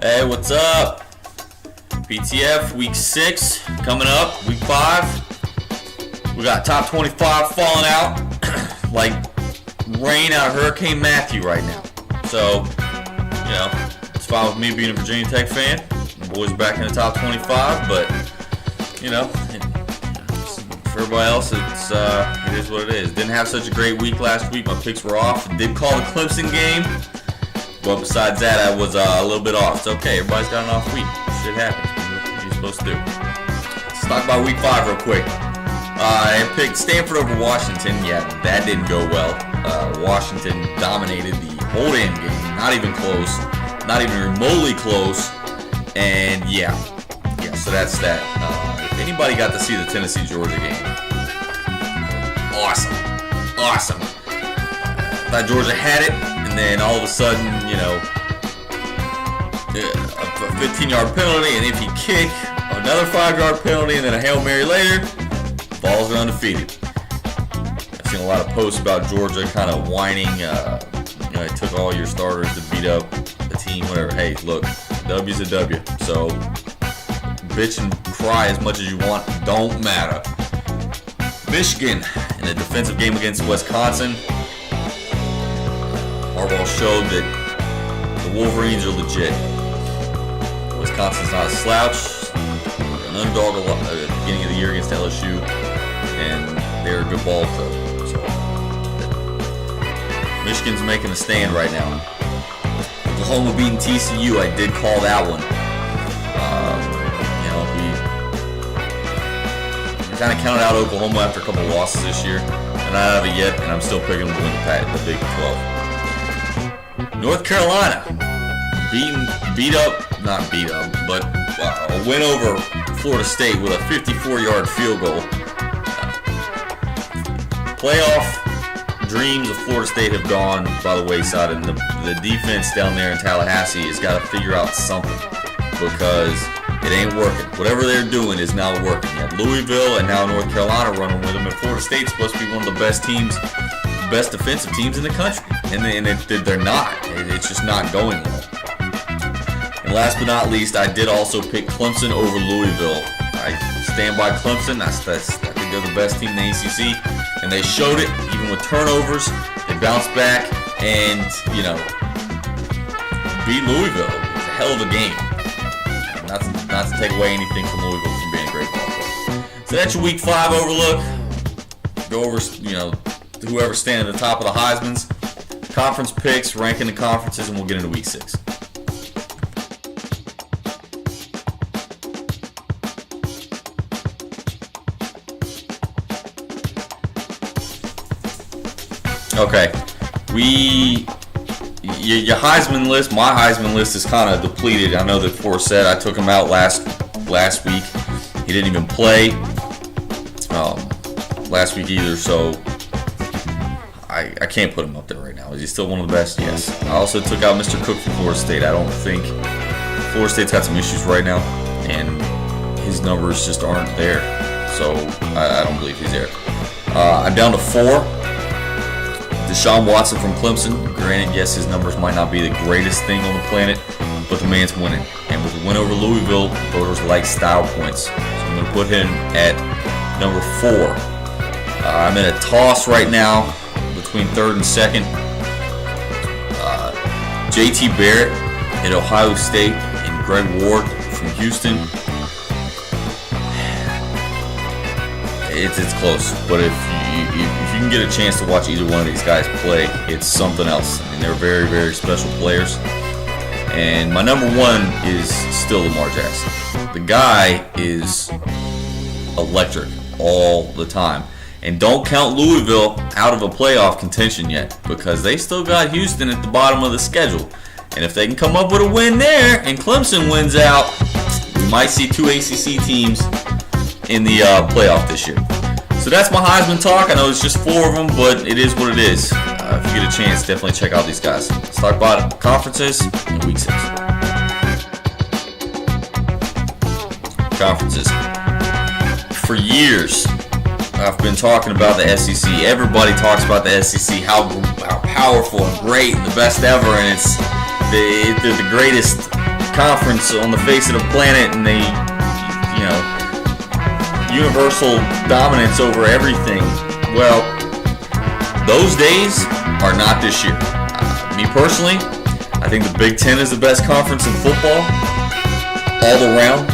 Hey, what's up? PTF Week 6 coming up, Week 5. We got top 25 falling out like rain out of Hurricane Matthew right now. So, it's fine with me being a Virginia Tech fan. The boys are back in the top 25, but, for everybody else, it is what it is. Didn't have such a great week last week. My picks were off. Did call the Clemson game. But besides that, I was a little bit off. It's okay. Everybody's got an off week. Shit happens. What are you supposed to do? Let's talk about Week 5 real quick. I picked Stanford over Washington. Yeah, that didn't go well. Washington dominated the whole damn game. Not even close. Not even remotely close. And yeah, so that's that. If anybody got to see the Tennessee-Georgia game, awesome. Thought Georgia had it. And then all of a sudden, a 15-yard penalty, and if you kick, another 5-yard penalty, and then a Hail Mary later, Vols are undefeated. I've seen a lot of posts about Georgia kind of whining, it took all your starters to beat up the team, whatever. Hey, look, W's a W. So, bitch and cry as much as you want, don't matter. Michigan, in a defensive game against Wisconsin, Harbaugh showed that the Wolverines are legit. Wisconsin's not a slouch. They're an underdog at the beginning of the year against LSU, and they're a good ball club. So, Michigan's making a stand right now. Oklahoma beating TCU, I did call that one. We kind of counted out Oklahoma after a couple losses this year. They're not out of it yet, and I'm still picking them to win the Big 12. North Carolina but a win over Florida State with a 54-yard field goal. Playoff dreams of Florida State have gone by the wayside, and the defense down there in Tallahassee has got to figure out something because it ain't working. Whatever they're doing is not working. You have Louisville and now North Carolina running with them, and Florida State's supposed to be one of the best defensive teams in the country, and they're not. It's just not going well. And last but not least, I did also pick Clemson over Louisville. I stand by Clemson. I think they're the best team in the ACC, and they showed it even with turnovers. They bounced back and beat Louisville. It's a hell of a game. Not to take away anything from Louisville from being a great ball club. So that's your Week 5 overlook. Go over whoever's standing at the top of the Heisman's, conference picks, ranking the conferences, and we'll get into Week 6. Okay, your Heisman list, my Heisman list is kind of depleted. I know that Forsett, I took him out last week. He didn't even play last week either, so I can't put him up there right now. Is he still one of the best? Yes. I also took out Mr. Cook from Florida State. I don't think Florida State's got some issues right now, and his numbers just aren't there. So I don't believe he's there. I'm down to 4. Deshaun Watson from Clemson. Granted, yes, his numbers might not be the greatest thing on the planet, but the man's winning. And with the win over Louisville, voters like style points. So I'm going to put him at number 4. I'm in a toss right now between 3rd and 2nd. J.T. Barrett at Ohio State and Greg Ward from Houston. It's close, but if you can get a chance to watch either one of these guys play, it's something else. I mean, they're very, very special players. And my number 1 is still Lamar Jackson. The guy is electric all the time. And don't count Louisville out of a playoff contention yet, because they still got Houston at the bottom of the schedule. And if they can come up with a win there and Clemson wins out, we might see 2 ACC teams in the playoff this year. So that's my Heisman talk. I know it's just 4 of them, but it is what it is. If you get a chance, definitely check out these guys. Let's talk about conferences in Week 6. Conferences. For years, I've been talking about the SEC. Everybody talks about the SEC, how powerful and great and the best ever, and they're the greatest conference on the face of the planet, and they, universal dominance over everything. Well, those days are not this year. Me personally, I think the Big Ten is the best conference in football all around.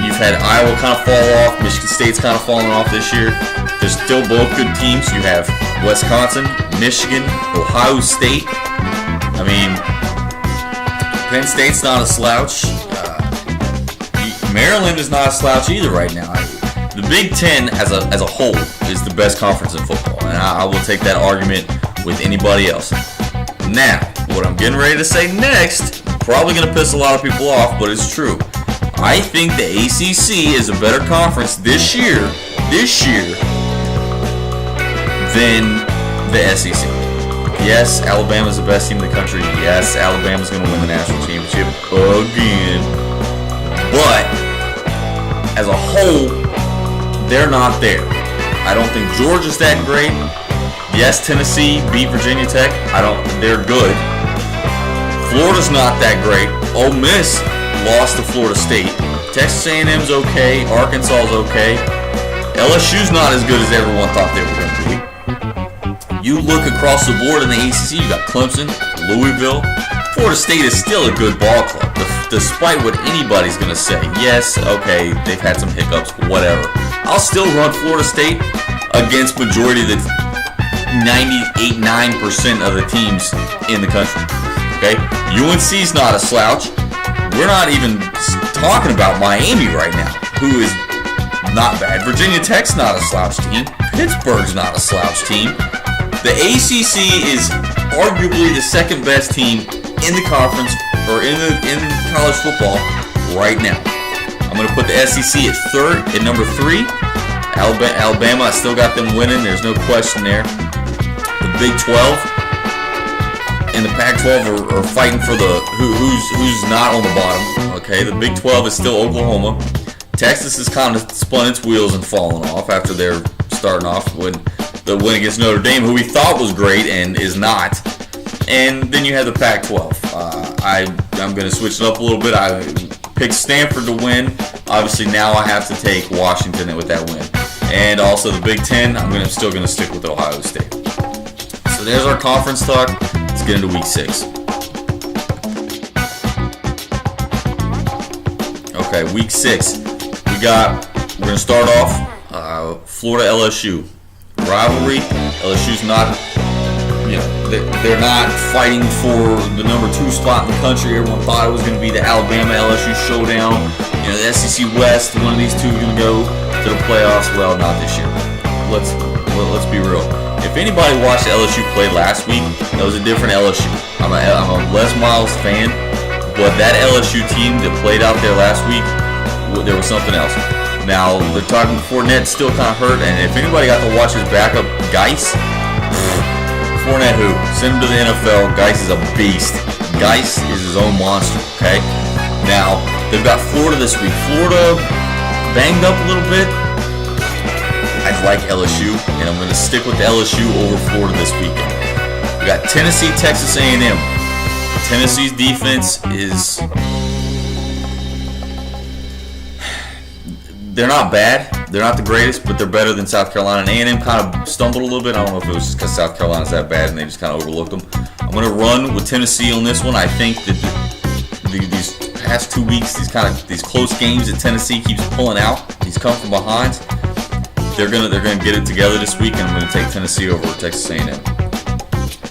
You've had Iowa kind of fall off. Michigan State's kind of fallen off this year. They're still both good teams. You have Wisconsin, Michigan, Ohio State. I mean, Penn State's not a slouch. Maryland is not a slouch either right now. The Big Ten as a whole is the best conference in football, and I will take that argument with anybody else. Now, what I'm getting ready to say next, probably going to piss a lot of people off, but it's true. I think the ACC is a better conference this year than the SEC. Yes, Alabama's the best team in the country. Yes, Alabama's going to win the national championship again. But as a whole, they're not there. I don't think Georgia's that great. Yes, Tennessee beat Virginia Tech. They're good. Florida's not that great. Ole Miss lost to Florida State. Texas A&M's okay. Arkansas's okay. LSU's not as good as everyone thought they were going to be. You look across the board in the ACC, you got Clemson, Louisville. Florida State is still a good ball club, despite what anybody's going to say. Yes, okay, they've had some hiccups, whatever. I'll still run Florida State against majority of the 98-9% of the teams in the country. Okay? UNC's not a slouch. We're not even talking about Miami right now, who is not bad. Virginia Tech's not a slouch team. Pittsburgh's not a slouch team. The ACC is arguably the second best team in the conference or in college football right now. I'm going to put the SEC at number 3. Alabama, I still got them winning. There's no question there. The Big 12 and the Pac-12 are fighting for the who's not on the bottom. Okay, the Big 12 is still Oklahoma. Texas has kind of spun its wheels and fallen off after they're starting off with the win against Notre Dame, who we thought was great and is not. And then you have the Pac-12. I'm going to switch it up a little bit. I picked Stanford to win. Obviously, now I have to take Washington with that win. And also the Big Ten, I'm still going to stick with Ohio State. So there's our conference talk. Let's get into Week 6. Okay, Week 6. We're going to start off Florida LSU. Rivalry. LSU's not, they're not fighting for the number 2 spot in the country. Everyone thought it was going to be the Alabama-LSU showdown. The SEC West, one of these two is going to go to the playoffs. Well, not this year. Let's be real. If anybody watched LSU play last week, that was a different LSU. I'm a Les Miles fan, but that LSU team that played out there last week, there was something else. Now, they're talking Fournette's still kind of hurt, and if anybody got to watch his backup, Geis, Fournette who? Send him to the NFL. Geis is a beast. Geis is his own monster, okay? Now, they've got Florida this week. Florida banged up a little bit. I like LSU, and I'm going to stick with LSU over Florida this weekend. We got Tennessee, Texas A&M. Tennessee's defense is... They're not bad. They're not the greatest, but they're better than South Carolina. And A&M kind of stumbled a little bit. I don't know if it was just because South Carolina's that bad and they just kind of overlooked them. I'm going to run with Tennessee on this one. I think that these past 2 weeks, these close games that Tennessee keeps pulling out, these come from behind, they're gonna get it together this week, and I'm going to take Tennessee over Texas A&M.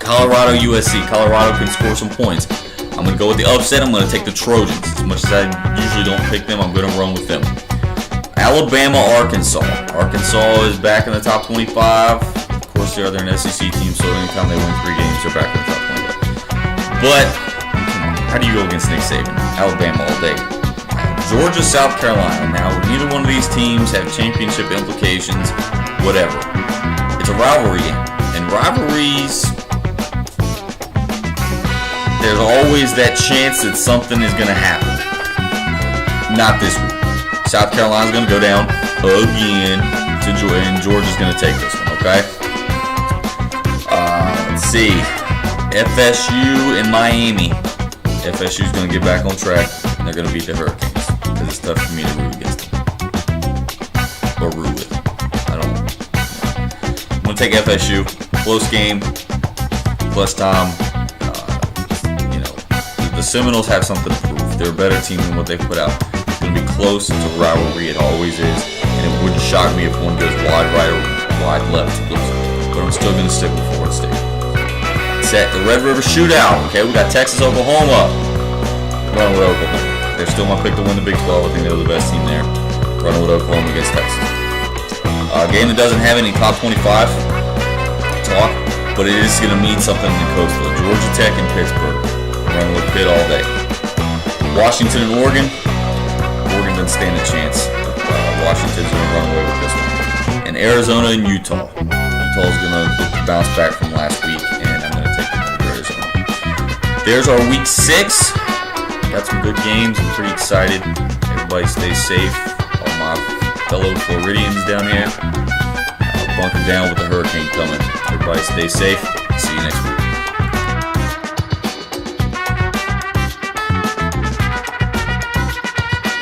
Colorado, USC. Colorado can score some points. I'm going to go with the upset. I'm going to take the Trojans. As much as I usually don't pick them, I'm going to run with them. Alabama, Arkansas. Arkansas is back in the top 25. Of course, they're an SEC team, so anytime they win 3 games, they're back in the top 25. But, how do you go against Nick Saban? Alabama all day. Georgia, South Carolina. Now, neither one of these teams have championship implications, whatever. It's a rivalry game. And rivalries, there's always that chance that something is going to happen. Not this week. South Carolina's going to go down again to Georgia, and Georgia's going to take this one, okay? Let's see. FSU and Miami. FSU's going to get back on track, and they're going to beat the Hurricanes, because it's tough for me to root against them. Or root with them. I don't know. I'm going to take FSU. Close game. Plus time. The Seminoles have something to prove. They're a better team than what they put out. It's going to be close. It's a rivalry. It always is. And it wouldn't shock me if one goes wide right or wide left. But I'm still going to stick with Florida State. Set the Red River Shootout. Okay, we got Texas, Oklahoma. Running with Oklahoma. They're still my pick to win the Big 12. I think they're the best team there. Running with Oklahoma against Texas. A game that doesn't have any top 25 talk, but it is going to mean something in the Coastal. Georgia Tech and Pittsburgh. Running with Pitt all day. Washington and Oregon. Oregon doesn't stand a chance. Washington's going to run away with this one. And Arizona and Utah. Utah's going to bounce back from last week, and I'm going to take them over Arizona. There's our week 6. Got some good games. I'm pretty excited. Everybody stay safe. All my fellow Floridians down here. Bunker down with the hurricane coming. Everybody stay safe. See you next week.